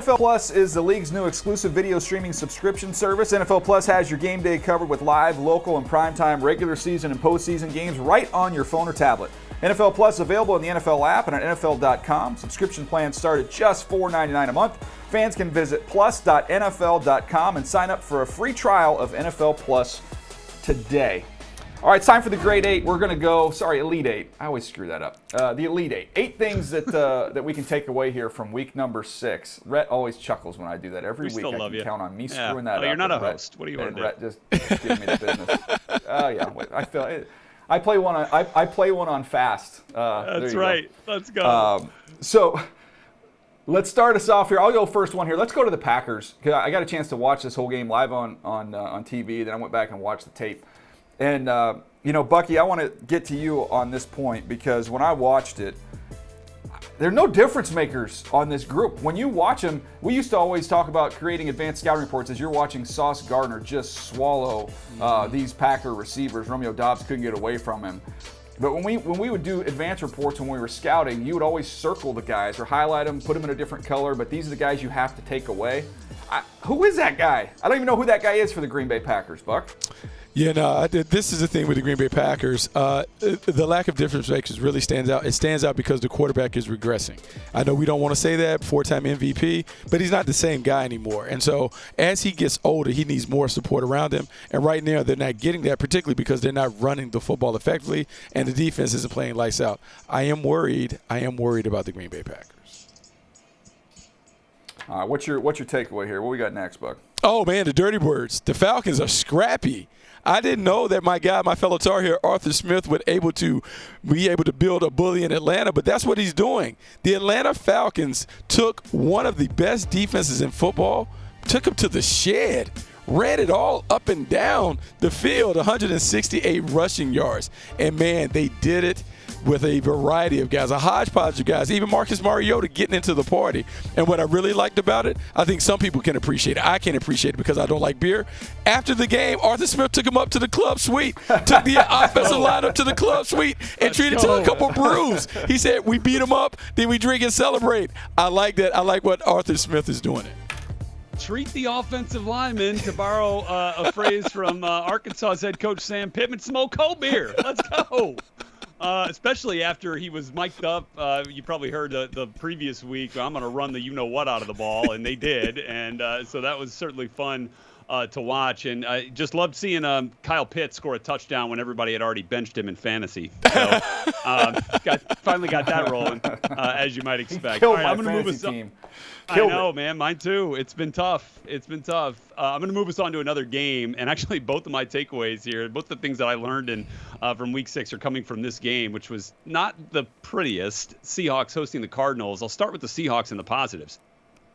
NFL Plus is the league's new exclusive video streaming subscription service. NFL Plus has your game day covered with live, local, and primetime regular season and postseason games right on your phone or tablet. NFL Plus is available in the NFL app and at NFL.com. Subscription plans start at just $4.99 a month. Fans can visit plus.nfl.com and sign up for a free trial of NFL Plus today. All right, it's time for the Grade 8. We're going to go, Elite 8. I always screw that up. The Elite 8. 8 things that that we can take away here from week number 6. Rhett always chuckles when I do that. Every week I can count on me screwing that up. You're not a host. What do you want to do? Rhett just give me the business. Oh, yeah. I feel it. I play one on fast. That's right. Let's go. So let's start us off here. I'll go first one here. Let's go to the Packers. I got a chance to watch this whole game live on TV. Then I went back and watched the tape. And, Bucky, I want to get to you on this point because when I watched it, there are no difference makers on this group. When you watch them, we used to always talk about creating advanced scouting reports as you're watching Sauce Gardner just swallow these Packer receivers. Romeo Doubs couldn't get away from him. But when we would do advanced reports when we were scouting, you would always circle the guys or highlight them, put them in a different color, but these are the guys you have to take away. Who is that guy? I don't even know who that guy is for the Green Bay Packers, Buck. Yeah, no, this is the thing with the Green Bay Packers. The lack of difference makers really stands out. It stands out because the quarterback is regressing. I know we don't want to say that, 4-time MVP, but he's not the same guy anymore. And so as he gets older, he needs more support around him. And right now they're not getting that, particularly because they're not running the football effectively and the defense isn't playing lights out. I am worried about the Green Bay Packers. All right, what's your takeaway here? What we got next, Buck? Oh, man, the dirty words. The Falcons are scrappy. I didn't know that my fellow Tar Heel, Arthur Smith, would be able to build a bully in Atlanta, but that's what he's doing. The Atlanta Falcons took one of the best defenses in football, took him to the shed, ran it all up and down the field, 168 rushing yards. And, man, they did it with a variety of guys, a hodgepodge of guys, even Marcus Mariota getting into the party. And what I really liked about it, I think some people can appreciate it. I can't appreciate it because I don't like beer. After the game, Arthur Smith took him up to the club suite, took the offensive line up to the club suite and treated him to a couple brews. He said, we beat him up, then we drink and celebrate. I like that. I like what Arthur Smith is doing it. Treat the offensive lineman, to borrow a phrase from Arkansas's head coach Sam Pittman, smoke cold beer. Let's go. Especially after he was mic'd up. You probably heard the previous week, I'm going to run the you-know-what out of the ball, and they did. And so that was certainly fun to watch. And I just loved seeing Kyle Pitts score a touchdown when everybody had already benched him in fantasy. So finally got that rolling, as you might expect. He killed my fantasy team. I know, man. Mine too. It's been tough. I'm going to move us on to another game. And actually, both of my takeaways here, both the things that I learned from Week 6 are coming from this game, which was not the prettiest. Seahawks hosting the Cardinals. I'll start with the Seahawks and the positives.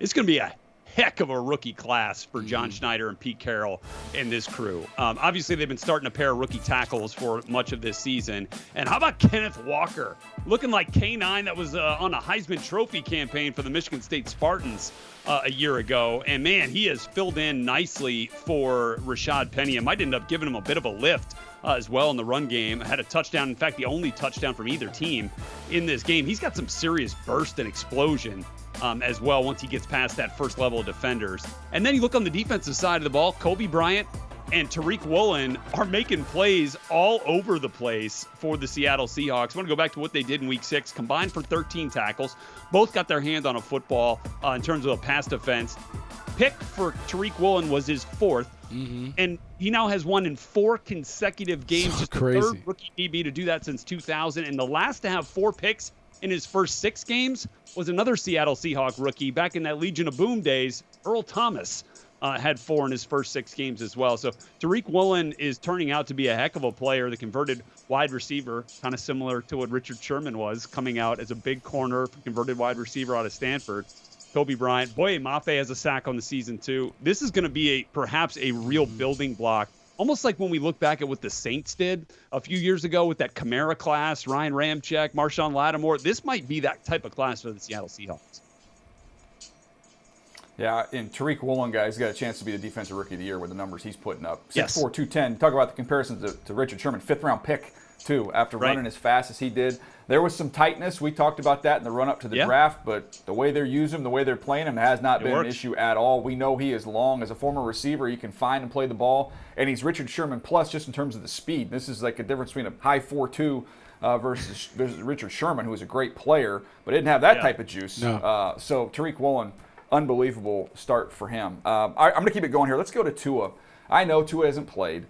It's going to be a heck of a rookie class for John Schneider and Pete Carroll and this crew. Obviously, they've been starting to pair rookie tackles for much of this season. And how about Kenneth Walker? Looking like K9 that was on a Heisman Trophy campaign for the Michigan State Spartans a year ago. And, man, he has filled in nicely for Rashad Penny and might end up giving him a bit of a lift as well in the run game. Had a touchdown, in fact, the only touchdown from either team in this game. He's got some serious burst and explosion as well once he gets past that first level of defenders. And then you look on the defensive side of the ball, Kobe Bryant and Tariq Woolen are making plays all over the place for the Seattle Seahawks. I want to go back to what they did in Week 6, combined for 13 tackles. Both got their hand on a football in terms of a pass defense. Pick for Tariq Woolen was his 4th, and he now has won in 4 consecutive games. So just crazy. The 3rd rookie DB to do that since 2000, and the last to have 4 picks in his first 6 games was another Seattle Seahawk rookie back in that Legion of Boom days, Earl Thomas. Had 4 in his first 6 games as well. So Tariq Woolen is turning out to be a heck of a player, the converted wide receiver, kind of similar to what Richard Sherman was, coming out as a big corner, converted wide receiver out of Stanford. Kobe Bryant. Boye Mafe has a sack on the season, too. This is going to be perhaps a real building block, almost like when we look back at what the Saints did a few years ago with that Kamara class, Ryan Ramczyk, Marshawn Lattimore. This might be that type of class for the Seattle Seahawks. Yeah, and Tariq Woolen, guys, got a chance to be the Defensive Rookie of the Year with the numbers he's putting up. 6'4", Yes. 210. Talk about the comparisons to Richard Sherman, 5th-round pick too, after running as fast as he did. There was some tightness. We talked about that in the run-up to the draft, but the way they're using him, the way they're playing him has not been an issue at all. We know he is long. As a former receiver, he can find and play the ball, and he's Richard Sherman plus just in terms of the speed. This is like a difference between a high 4.2 versus Richard Sherman, who was a great player, but didn't have that type of juice. No. So Tariq Woolen, unbelievable start for him. I'm going to keep it going here. Let's go to Tua. I know Tua hasn't played,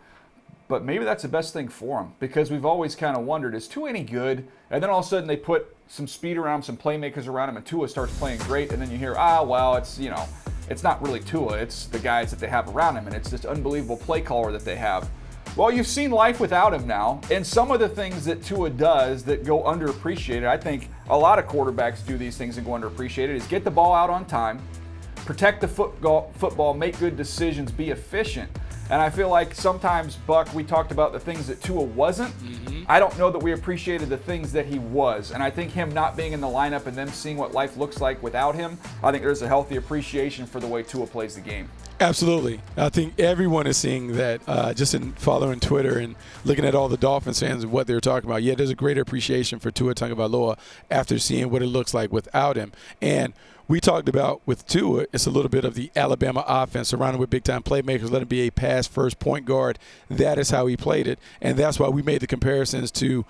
but maybe that's the best thing for him because we've always kind of wondered, is Tua any good? And then all of a sudden they put some speed around him, some playmakers around him, and Tua starts playing great. And then you hear, it's not really Tua. It's the guys that they have around him, and it's this unbelievable play caller that they have. Well, you've seen life without him now, and some of the things that Tua does that go underappreciated, I think a lot of quarterbacks do these things and go underappreciated, is get the ball out on time, protect the football, make good decisions, be efficient. And I feel like sometimes, Buck, we talked about the things that Tua wasn't. I don't know that we appreciated the things that he was. And I think him not being in the lineup and them seeing what life looks like without him, I think there's a healthy appreciation for the way Tua plays the game. Absolutely. I think everyone is seeing that just in following Twitter and looking at all the Dolphins fans and what they're talking about. Yeah, there's a greater appreciation for Tua Tagovailoa after seeing what it looks like without him. And we talked about with Tua, it's a little bit of the Alabama offense surrounded with big-time playmakers. Let him be a pass-first point guard. That is how he played it, and that's why we made the comparisons to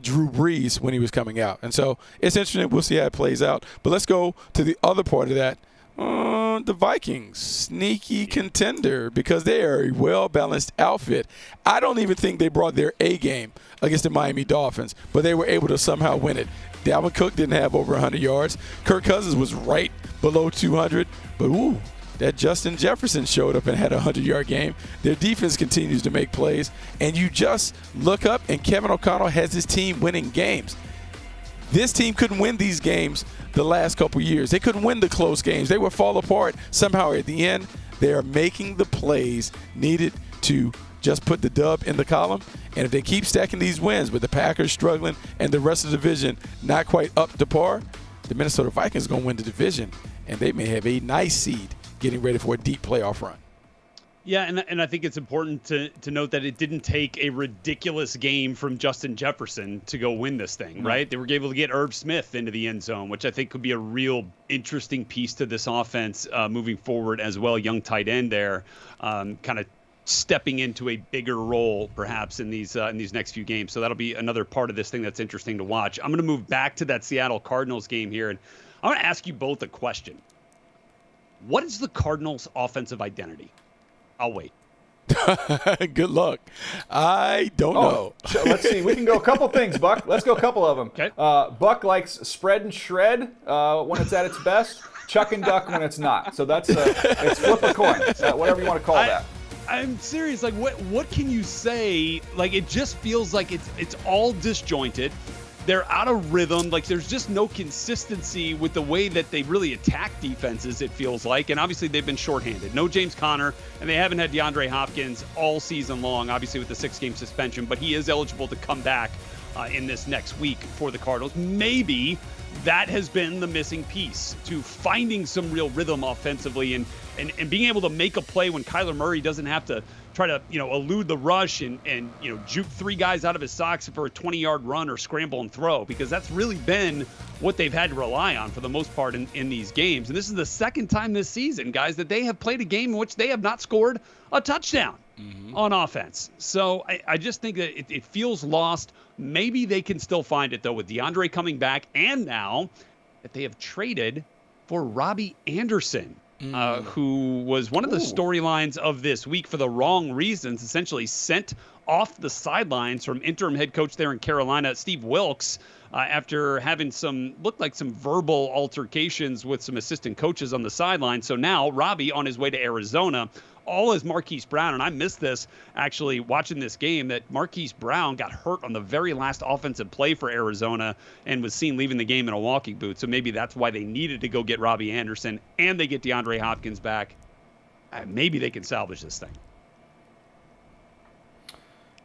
Drew Brees when he was coming out. And so it's interesting. We'll see how it plays out. But let's go to the other part of that. The Vikings, sneaky contender because they are a well-balanced outfit. I don't even think they brought their A game against the Miami Dolphins, but they were able to somehow win it. Dalvin Cook didn't have over 100 yards. Kirk Cousins was right below 200, but that Justin Jefferson showed up and had a 100-yard game. Their defense continues to make plays, and you just look up and Kevin O'Connell has his team winning games. This team couldn't win these games the last couple years. They couldn't win the close games. They would fall apart somehow at the end. They are making the plays needed to just put the dub in the column. And if they keep stacking these wins with the Packers struggling and the rest of the division not quite up to par, the Minnesota Vikings are going to win the division. And they may have a nice seed getting ready for a deep playoff run. Yeah, and I think it's important to note that it didn't take a ridiculous game from Justin Jefferson to go win this thing, right? They were able to get Irv Smith into the end zone, which I think could be a real interesting piece to this offense moving forward as well. Young tight end there, kind of stepping into a bigger role perhaps in these next few games. So that'll be another part of this thing that's interesting to watch. I'm going to move back to that Seattle Cardinals game here, and I'm going to ask you both a question. What is the Cardinals' offensive identity? I'll wait. Good luck. I don't know. Let's see. We can go a couple things, Buck. Let's go a couple of them. Okay. Buck likes spread and shred when it's at its best, chuck and duck when it's not. So that's it's flip a coin, whatever you want to call that. I'm serious. Like, what can you say? Like, it just feels like it's all disjointed. They're out of rhythm. Like, there's just no consistency with the way that they really attack defenses, it feels like. And obviously, they've been shorthanded. No James Conner, and they haven't had DeAndre Hopkins all season long, obviously with the 6-game suspension. But he is eligible to come back in this next week for the Cardinals. Maybe that has been the missing piece to finding some real rhythm offensively and being able to make a play when Kyler Murray doesn't have to try to, elude the rush and juke 3 guys out of his socks for a 20-yard run or scramble and throw, because that's really been what they've had to rely on for the most part in these games. And this is the second time this season, guys, that they have played a game in which they have not scored a touchdown on offense. So I just think that it feels lost. Maybe they can still find it, though, with DeAndre coming back, and now that they have traded for Robbie Anderson, who was one of the storylines of this week for the wrong reasons, essentially sent off the sidelines from interim head coach there in Carolina, Steve Wilkes, after having looked like some verbal altercations with some assistant coaches on the sideline. So now Robbie on his way to Arizona, all as Marquise Brown. And I missed this actually watching this game, that Marquise Brown got hurt on the very last offensive play for Arizona and was seen leaving the game in a walking boot. So maybe that's why they needed to go get Robbie Anderson, and they get DeAndre Hopkins back. Maybe they can salvage this thing.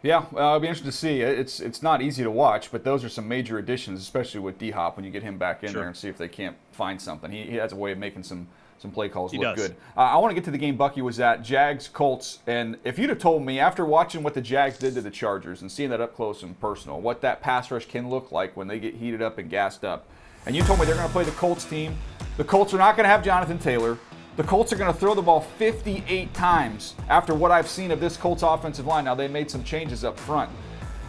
Yeah, it'll be interesting to see. It's not easy to watch, but those are some major additions, especially with D-Hop when you get him back in there and see if they can't find something. He has a way of making some some play calls He look does. good. I want to get to the game Bucky was at, Jags-Colts. And if you'd have told me, after watching what the Jags did to the Chargers and seeing that up close and personal, what that pass rush can look like when they get heated up and gassed up, and you told me they're going to play the Colts team, the Colts are not going to have Jonathan Taylor. The Colts are going to throw the ball 58 times after what I've seen of this Colts offensive line. Now, they made some changes up front.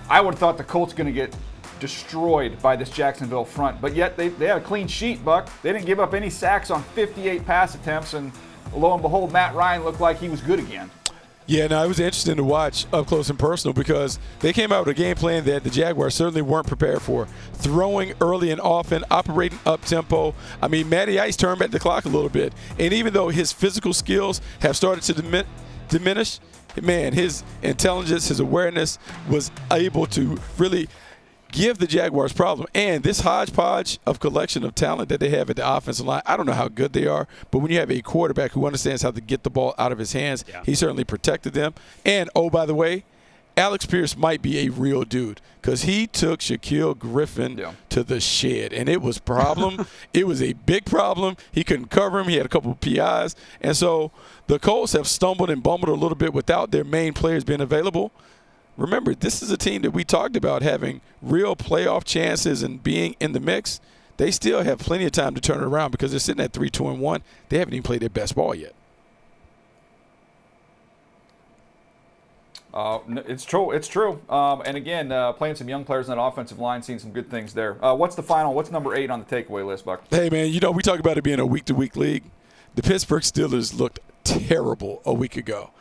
I would have thought the Colts going to get destroyed by this Jacksonville front, but yet they have a clean sheet, Buck. They didn't give up any sacks on 58 pass attempts, and lo and behold, Matt Ryan looked like he was good again. Yeah, no, it was interesting to watch up close and personal because they came out with a game plan that the Jaguars certainly weren't prepared for. Throwing early and often, operating up-tempo. I mean, Matty Ice turned back the clock a little bit, and even though his physical skills have started to diminish, man, his intelligence, his awareness was able to really give the Jaguars problem. And this hodgepodge of collection of talent that they have at the offensive line, I don't know how good they are, but when you have a quarterback who understands how to get the ball out of his hands, he certainly protected them. And, oh, by the way, Alex Pierce might be a real dude because he took Shaquille Griffin to the shed, and it was a problem. It was a big problem. He couldn't cover him. He had a couple of PIs. And so the Colts have stumbled and bumbled a little bit without their main players being available. Remember, this is a team that we talked about having real playoff chances and being in the mix. They still have plenty of time to turn it around because they're sitting at 3-2-1. They haven't even played their best ball yet. It's true. It's true. And again, playing some young players on that offensive line, seeing some good things there. What's number 8 on the takeaway list, Buck? Hey, man, you know, we talk about it being a week-to-week league. The Pittsburgh Steelers looked terrible a week ago.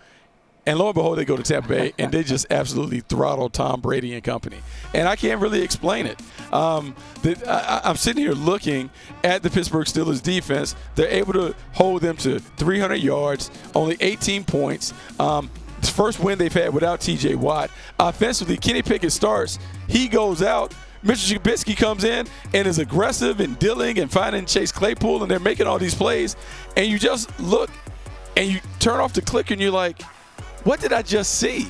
And lo and behold, they go to Tampa Bay, and they just absolutely throttle Tom Brady and company. And I can't really explain it. I'm sitting here looking at the Pittsburgh Steelers defense. They're able to hold them to 300 yards, only 18 points. It's the first win they've had without T.J. Watt. Offensively, Kenny Pickett starts. He goes out. Mitchell Trubisky comes in and is aggressive and dealing and finding Chase Claypool, and they're making all these plays. And you just look, and you turn off the clicker, and you're like, what did I just see?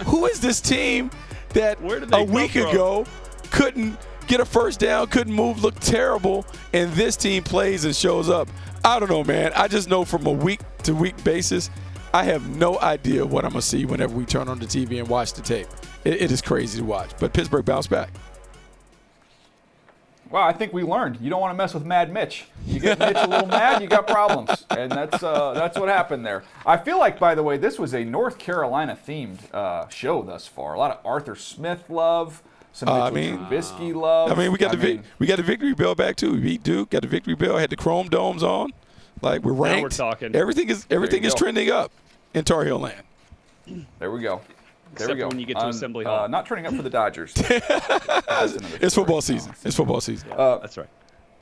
Who is this team that a week ago couldn't get a first down, couldn't move, looked terrible, and this team plays and shows up? I don't know, man. I just know from a week-to-week basis, I have no idea what I'm going to see whenever we turn on the TV and watch the tape. It is crazy to watch. But Pittsburgh bounced back. Well, I think we learned. You don't want to mess with Mad Mitch. You get Mitch a little mad, you got problems. And that's what happened there. I feel like, by the way, this was a North Carolina-themed show thus far. A lot of Arthur Smith love, some Mitchell Trubisky love. I mean, we got the victory bell back, too. We beat Duke, got the victory bell, had the chrome domes on. Like, we're ranked. Now we're talking. Everything is trending up in Tar Heel land. There we go. Except when you get to Assembly Hall. Not turning up for the Dodgers. It's football season. It's football season. That's right.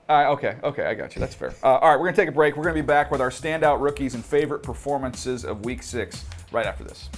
Okay, I got you. That's fair. All right, we're going to take a break. We're going to be back with our standout rookies and favorite performances of Week 6 right after this.